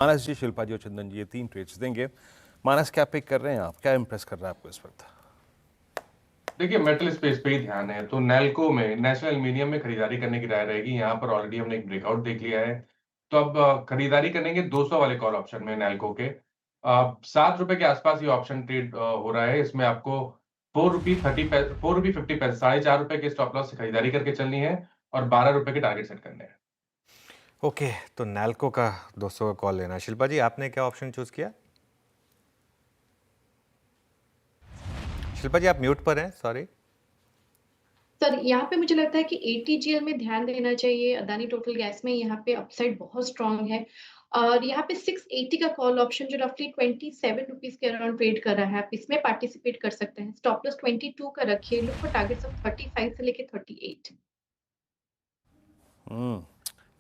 मानस जी, शिल्पा जी और चंदन जी, ये 3 ट्रेड्स देंगे। मानस, क्या पिक कर रहे हैं आप? क्या इंप्रेस कर रहा है आपको इस वक्त? देखिए, मेटल स्पेस पे ही ध्यान है, तो नैल्को में, नेशनल एल्यूमीनियम में खरीदारी करने की राय रहेगी। यहाँ पर ऑलरेडी हमने एक ब्रेकआउट देख लिया है। तो अब खरीदारी करेंगे 200 वाले कॉल ऑप्शन में नैल्को के। ₹7 के आसपास ये ऑप्शन ट्रेड हो रहा है। इसमें आपको ₹4.50 ₹4.50 के स्टॉप लॉस से खरीदारी करके चलनी है और ₹12 के टारगेट सेट करने हैं। ओके, तो नैल्को का 200 का कॉल लेना है। शिल्पा जी, आपने क्या ऑप्शन चूज किया? शिल्पा जी, आप म्यूट पर हैं, सॉरी। सर, यहाँ पे मुझे लगता है कि एटीजीएल में ध्यान देना चाहिए। अदानी टोटल गैस में यहाँ पे अपसाइड बहुत स्ट्रॉन्ग है और यहाँ पे 680 का कॉल ऑप्शन जो रफली ₹27 के अराउंड ट्रेड कर रहा है, आप इसमें पार्टिसिपेट कर सकते हैं। स्टॉप लॉस 22 का रखिए, लुक फॉर टारगेट्स ऑफ 35 से लेके 38।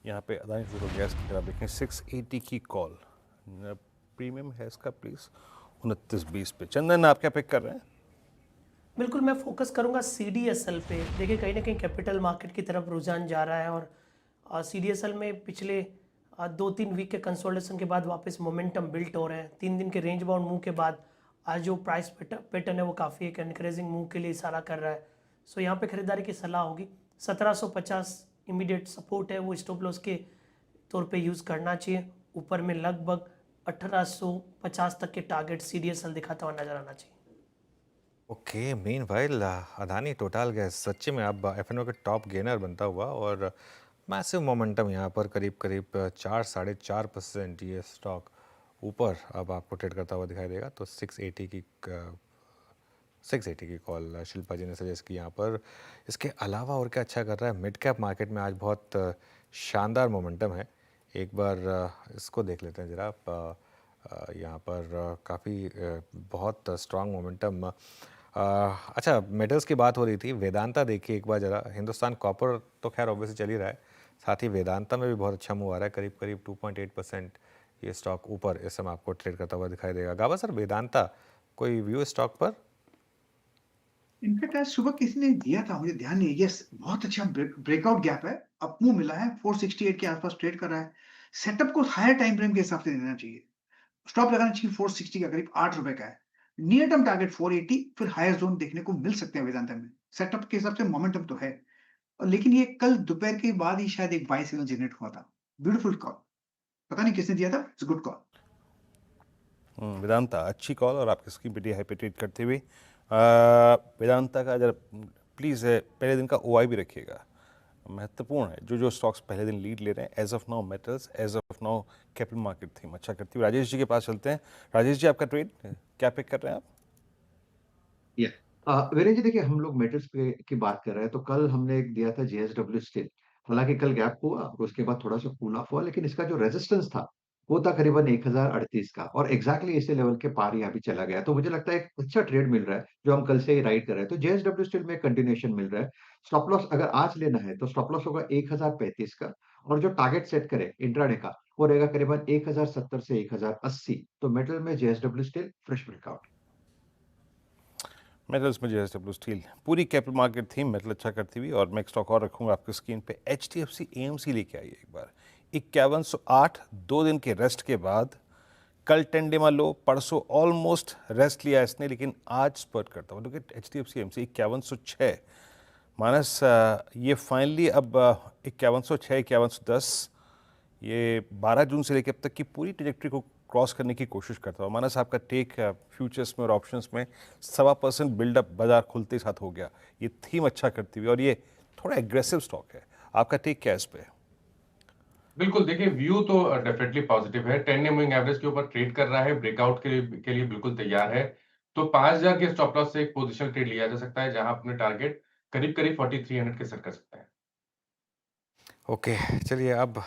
यहाँ पे अदानी टोटल गैस की तरफ देखें, 680 की कॉल। प्रीमियम है इसका प्लीज 29.20 पे। चंदन, आप क्या पिक कर रहे हैं? बिल्कुल, मैं फोकस करूंगा सीडीएसएल पे। देखिए, कहीं ना कहीं कैपिटल मार्केट की तरफ रुझान जा रहा है और सीडीएसएल में पिछले 2-3 वीक के कंसोलिडेशन के बाद वापस मोमेंटम बिल्ट हो रहे हैं। 3 दिन के रेंज बाउंड मूव के बाद आज जो प्राइस पैटर्न है वो काफ़ी एक एनकरेजिंग मूव के लिए इशारा कर रहा है। सो यहाँ पे खरीदारी की सलाह होगी। 1750 इमीडिएट सपोर्ट है, वो स्टॉप लॉस के तौर पे यूज़ करना चाहिए। ऊपर में लगभग 1850 तक के टारगेट सीडीएसएल दिखाता हुआ नजर आना चाहिए। Okay, meanwhile Adani total gas सच्ची में अब एफएनओ के टॉप गेनर बनता हुआ और मैसिव मोमेंटम यहाँ पर करीब करीब 4-4.5% ये स्टॉक ऊपर अब आपको ट्रेड करता हुआ दिखाई देगा। तो 680 की कॉल शिल्पा जी ने सजेस्ट की यहाँ पर। इसके अलावा और क्या अच्छा कर रहा है? मिड कैप मार्केट में आज बहुत शानदार मोमेंटम है। एक बार इसको देख लेते हैं ज़रा। यहाँ पर काफ़ी बहुत स्ट्रांग मोमेंटम। अच्छा, मेटल्स की बात हो रही थी, वेदांता देखिए एक बार ज़रा। हिंदुस्तान कॉपर तो खैर ऑब्वियसली चल ही रहा है, साथ ही वेदांता में भी बहुत अच्छा मूव आ रहा है। करीब करीब 2.8% ये स्टॉक ऊपर इस समय आपको ट्रेड करता हुआ दिखाई देगा। गाबा सर, वेदांता कोई व्यू स्टॉक पर? इनफैक्ट आज सुबह किसी ने दिया था, मुझे ध्यान नहीं। यस, बहुत अच्छा ब्रेकआउट गैप है, अप मूव मिला है, 468 के आसपास ट्रेड कर रहा है। सेटअप को हायर टाइम फ्रेम के हिसाब से देना चाहिए। स्टॉप लगाना चाहिए 460 का, करीब ₹8 का है। नियर टर्म टारगेट 480, फिर हायर जोन देखने को मिल सकते हैं वेदांता में। सेटअप के हिसाब से मोमेंटम तो है, और लेकिन ये कल दोपहर के बाद ही शायद एक बाय सिग्नल जनरेट हुआ था। ब्यूटीफुल कॉल, पता नहीं किसने दिया था, इट्स गुड कॉल। वेदांता अच्छी कॉल और आपकी स्क्रीन पे हाई पे ट्रेड करते हुए वेदांता का जरा प्लीज़ पहले दिन का ओआई भी रखिएगा, महत्वपूर्ण है। जो जो स्टॉक्स पहले दिन लीड ले रहे हैं, as of now metals, as of now capital market theme अच्छा करती हुई। राजेश जी के पास चलते हैं। राजेश जी, आपका ट्रेड क्या पिक कर रहे हैं आप? या वीरेंद्र जी, देखिए हम लोग मेटल्स पे की बात कर रहे हैं, तो कल हमने एक दिया था जेएसडब्ल्यू स्टील। हालांकि कल गैप हुआ और उसके बाद थोड़ा सा कूल ऑफ हुआ, लेकिन इसका जो रेजिस्टेंस था वो था करीबन 1038 का, और एग्जैक्टली इसी लेवल के पार यहाँ भी चला गया। तो मुझे लगता है एक अच्छा ट्रेड मिल रहा है जो हम कल से ही राइड कर रहे हैं। तो जेएसडब्ल्यू स्टील में कंटिन्यूएशन मिल रहा है। स्टॉप लॉस अगर आज लेना है तो स्टॉप लॉस होगा 1035 का, और जो टारगेट सेट करे इंट्राडे का वो रहेगा करीबन 1070 से 1080। तो मेटल में JSW steel fresh breakout. Metals में जेएसडब्ल्यू स्टील पूरी कैपिटल मार्केट थी, मेटल अच्छा करती हुई। और मैं एक स्टॉक और रखूंगा आपकी स्क्रीन पे, एचडीएफसी एएमसी लेके आइए एक बार। 5108, 2 दिन के रेस्ट के बाद। कल 10 डे मान लो, परसों ऑलमोस्ट रेस्ट लिया इसने, लेकिन आज स्पर्ट करता हुआ। देखिए एचडीएफसी एएमसी 5106। मानस, ये फाइनली अब 5106, 5110, ये 12 जून से लेकर अब तक की पूरी ट्रेजेक्ट्री को क्रॉस करने की कोशिश करता हूँ। मानस, आपका टेक फ्यूचर्स में और ऑप्शंस में 1.25% बिल्डअप बाजार खुलते ही साथ हो गया। ये थीम अच्छा करती हुई और ये थोड़ा एग्रेसिव स्टॉक है। आपका टेक क्या है इस पे? बिल्कुल, देखिए व्यू तो डेफिनेटली पॉजिटिव है। 10 डे मूविंग एवरेज के ऊपर ट्रेड कर रहा है, ब्रेकआउट के लिए बिल्कुल तैयार है। तो 5000 के स्टॉप लॉस से एक पोजिशनल ट्रेड लिया जा सकता है, जहां अपने टारगेट करीब-करीब 4300 के सेट कर सकते हैं। ओके, चलिए अब